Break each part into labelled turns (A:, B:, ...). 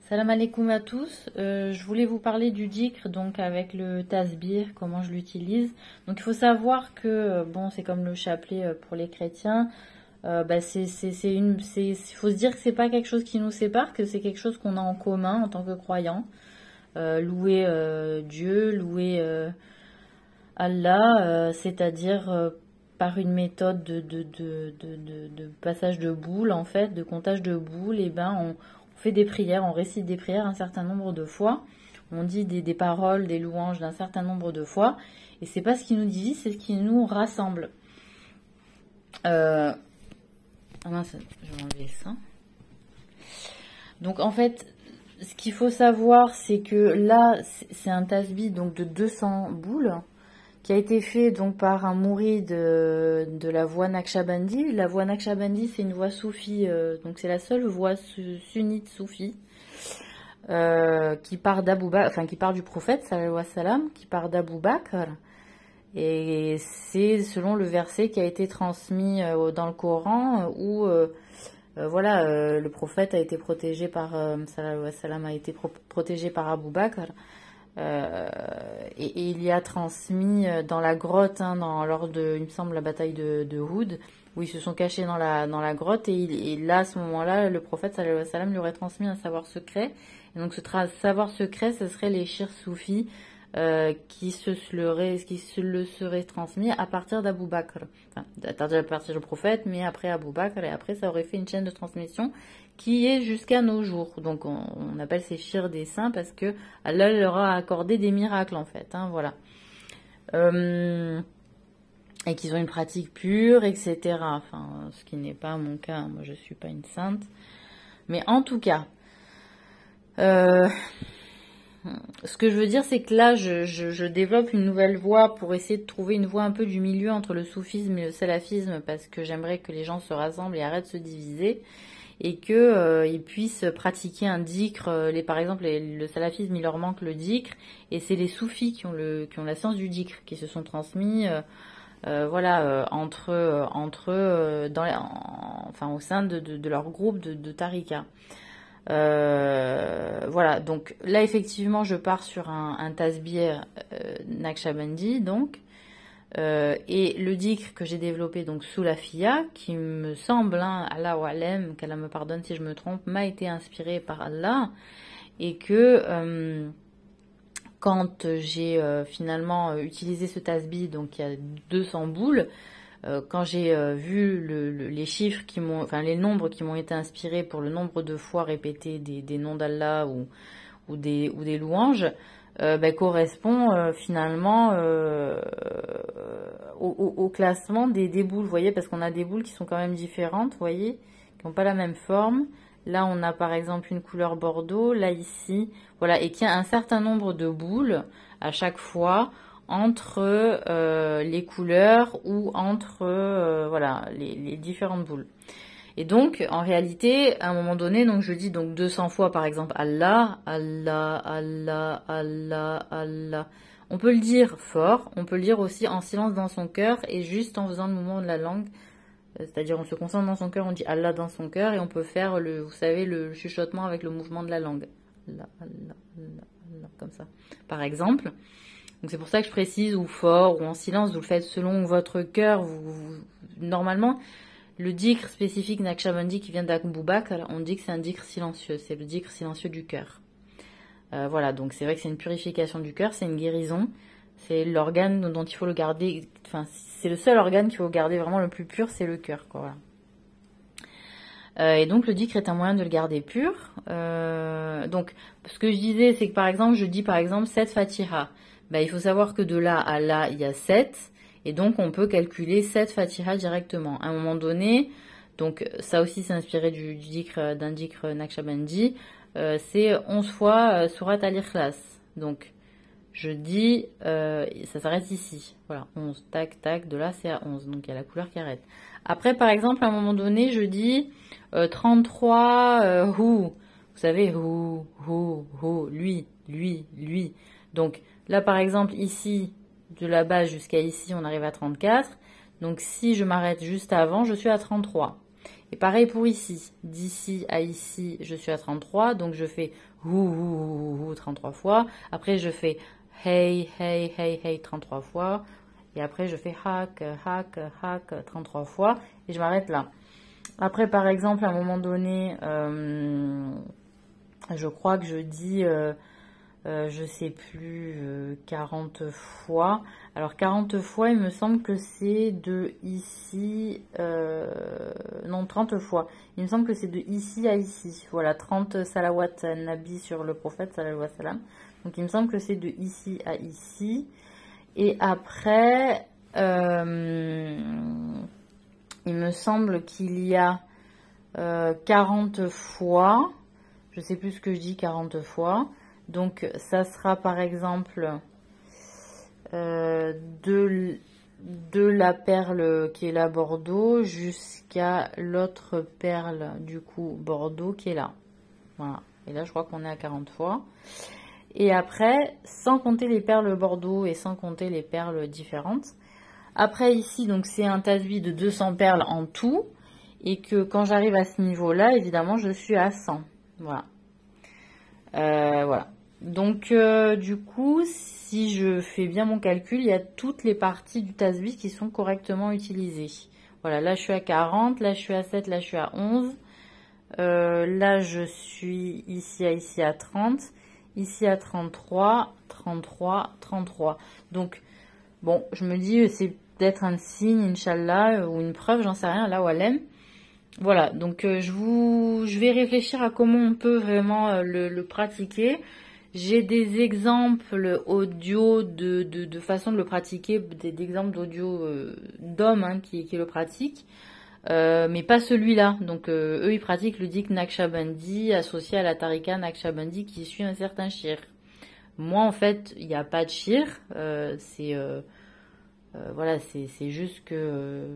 A: Salam alaikum à tous. Je voulais vous parler du dhikr, donc avec le tasbih, comment je l'utilise. Donc il faut savoir que bon, c'est comme le chapelet pour les chrétiens. Faut se dire que c'est pas quelque chose qui nous sépare, que c'est quelque chose qu'on a en commun en tant que croyants. Louer Dieu, louer Allah, c'est-à-dire par une méthode de passage de boules, en fait, de comptage de boules, et ben on fait des prières, on récite des prières un certain nombre de fois, on dit des paroles, des louanges d'un certain nombre de fois, et c'est pas ce qui nous divise, c'est ce qui nous rassemble. Ah mince, je vais enlever ça. Donc en fait, ce qu'il faut savoir, c'est que là, c'est un tasbih donc de 200 boules, qui a été fait donc par un mouride de la voie Naqshbandi. La voie Naqshbandi, c'est une voie soufie, donc c'est la seule voie sunnite soufie qui part d'Abou Bakr, enfin qui part du prophète sallallahu alayhi wa sallam, qui part d'Abou Bakr, et c'est selon le verset qui a été transmis dans le Coran où voilà, le prophète a été protégé par sallallahu alayhi wa sallam, a été protégé par Abou Bakr. Et il y a transmis dans la grotte, lors de, il me semble, la bataille de Houd, où ils se sont cachés dans la grotte, et là, à ce moment-là, le prophète sallallahu alayhi wa sallam lui aurait transmis un savoir secret. Et donc ce savoir secret, ce serait les shirs soufis qui le seraient transmis à partir d'Abou Bakr. Enfin, à partir du prophète, mais après Abou Bakr, et après ça aurait fait une chaîne de transmission qui est jusqu'à nos jours. Donc on appelle ces shirs des saints parce que Allah leur a accordé des miracles en fait, voilà. Et qu'ils ont une pratique pure, etc. Enfin, ce qui n'est pas mon cas, moi je suis pas une sainte. Mais en tout cas, ce que je veux dire, c'est que là, je développe une nouvelle voie pour essayer de trouver une voie un peu du milieu entre le soufisme et le salafisme, parce que j'aimerais que les gens se rassemblent et arrêtent de se diviser, et que ils puissent pratiquer un dhikr. Par exemple, le salafisme, il leur manque le dhikr, et c'est les soufis qui ont la science du dhikr, qui se sont transmis, entre eux, enfin au sein de leur groupe de tariqa. Voilà, donc là effectivement je pars sur un tasbih Naqshbandi, donc et le dhikr que j'ai développé donc sous la FIA, qui me semble, Allah wa alam, qu'Allah me pardonne si je me trompe, m'a été inspiré par Allah, et que quand j'ai finalement utilisé ce tasbih, donc il y a 200 boules, quand j'ai vu les chiffres les nombres qui m'ont été inspirés pour le nombre de fois répétés des noms d'Allah ou des louanges, correspond finalement au classement des boules, vous voyez, parce qu'on a des boules qui sont quand même différentes, vous voyez, qui n'ont pas la même forme. Là, on a par exemple une couleur bordeaux, là ici, voilà, et qu'il y a un certain nombre de boules à chaque fois entre les couleurs ou entre voilà les différentes boules. Et donc en réalité à un moment donné, donc je dis donc 200 fois par exemple Allah, Allah, Allah, Allah, Allah. On peut le dire fort, on peut le dire aussi en silence dans son cœur et juste en faisant le mouvement de la langue, c'est-à-dire on se concentre dans son cœur, on dit Allah dans son cœur, et on peut faire vous savez, le chuchotement avec le mouvement de la langue. Allah, Allah, Allah, Allah, comme ça. Par exemple. Donc c'est pour ça que je précise, ou fort, ou en silence, vous le faites selon votre cœur. Normalement, le dhikr spécifique Naqshbandi qui vient d'Abou Bakr, on dit que c'est un dhikr silencieux, c'est le dhikr silencieux du cœur. Voilà, donc c'est vrai que c'est une purification du cœur, c'est une guérison, c'est l'organe dont il faut le garder, enfin c'est le seul organe qu'il faut garder vraiment le plus pur, c'est le cœur, quoi. Voilà. Et donc le dhikr est un moyen de le garder pur. Donc ce que je disais, c'est que par exemple, je dis par exemple 7 Fatiha. Il faut savoir que de là à là, il y a 7, et donc on peut calculer 7 Fatiha directement. À un moment donné, donc ça aussi c'est inspiré d'un dhikr Naqshbandi, c'est 11 fois Surat al-Ikhlas. Donc je dis, ça s'arrête ici, voilà, 11, tac, tac, de là c'est à 11, donc il y a la couleur qui arrête. Après par exemple, à un moment donné, je dis 33 Hu, vous savez, Hu, lui. Donc là, par exemple, ici, de la base jusqu'à ici, on arrive à 34. Donc, si je m'arrête juste avant, je suis à 33. Et pareil pour ici. D'ici à ici, je suis à 33. Donc je fais hou 33 fois. Après, je fais hey, hey, hey, hey 33 fois. Et après, je fais hack, hack, hack 33 fois. Et je m'arrête là. Après, par exemple, à un moment donné, je crois que je dis, je sais plus, 40 fois. Alors, 40 fois, il me semble que c'est de ici, non, 30 fois. Il me semble que c'est de ici à ici. Voilà, 30 salawat nabi sur le prophète, sallallahu alayhi wa sallam. Donc, il me semble que c'est de ici à ici. Et après, il me semble qu'il y a 40 fois, je sais plus ce que je dis 40 fois, donc ça sera par exemple de la perle qui est là Bordeaux jusqu'à l'autre perle du coup Bordeaux qui est là. Voilà, et là je crois qu'on est à 40 fois. Et après, sans compter les perles Bordeaux et sans compter les perles différentes. Après ici, donc c'est un tasbih de 200 perles en tout. Et que quand j'arrive à ce niveau-là, évidemment, je suis à 100. Voilà. Voilà. Donc, du coup, si je fais bien mon calcul, il y a toutes les parties du tasbih qui sont correctement utilisées. Voilà, là je suis à 40, là je suis à 7, là je suis à 11. Là je suis ici à 30. Ici à 33, 33, 33. Donc, bon, je me dis, c'est peut-être un signe, Inch'Allah, ou une preuve, j'en sais rien, là où elle aime. Voilà, donc je vais réfléchir à comment on peut vraiment le pratiquer. J'ai des exemples audio de façon de le pratiquer, d'exemples d'audio d'hommes hein, qui le pratiquent. Mais pas celui-là. Donc eux ils pratiquent le dik Naqshbandi associé à la tarika Naqshbandi qui suit un certain shir. Moi en fait il n'y a pas de shir. Voilà c'est juste que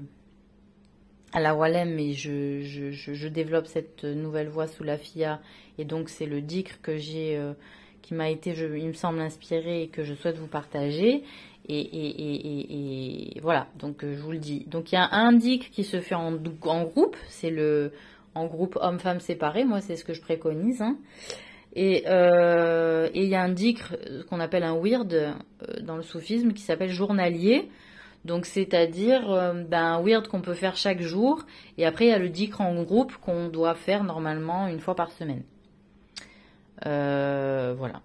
A: à la Walem mais je développe cette nouvelle voie sous la FIA et donc c'est le dikr que j'ai qui m'a été il me semble inspiré et que je souhaite vous partager. Et voilà, donc je vous le dis. Donc il y a un dikr qui se fait en groupe, c'est en groupe homme-femme séparés, moi c'est ce que je préconise. Hein. Et il y a un dikr qu'on appelle un wird dans le soufisme qui s'appelle journalier. Donc c'est-à-dire un wird qu'on peut faire chaque jour. Et après il y a le dikr en groupe qu'on doit faire normalement une fois par semaine. Voilà,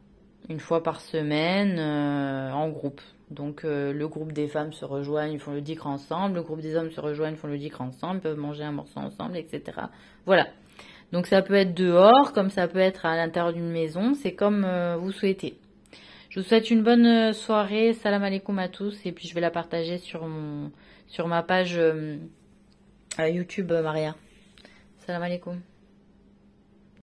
A: une fois par semaine en groupe. Donc le groupe des femmes se rejoignent, ils font le dikr ensemble, le groupe des hommes se rejoignent, ils font le dikr ensemble, ils peuvent manger un morceau ensemble, etc. Voilà. Donc ça peut être dehors, comme ça peut être à l'intérieur d'une maison, c'est comme vous souhaitez. Je vous souhaite une bonne soirée, salam alaikum à tous, et puis je vais la partager sur ma page YouTube Maria. Salam alaikum.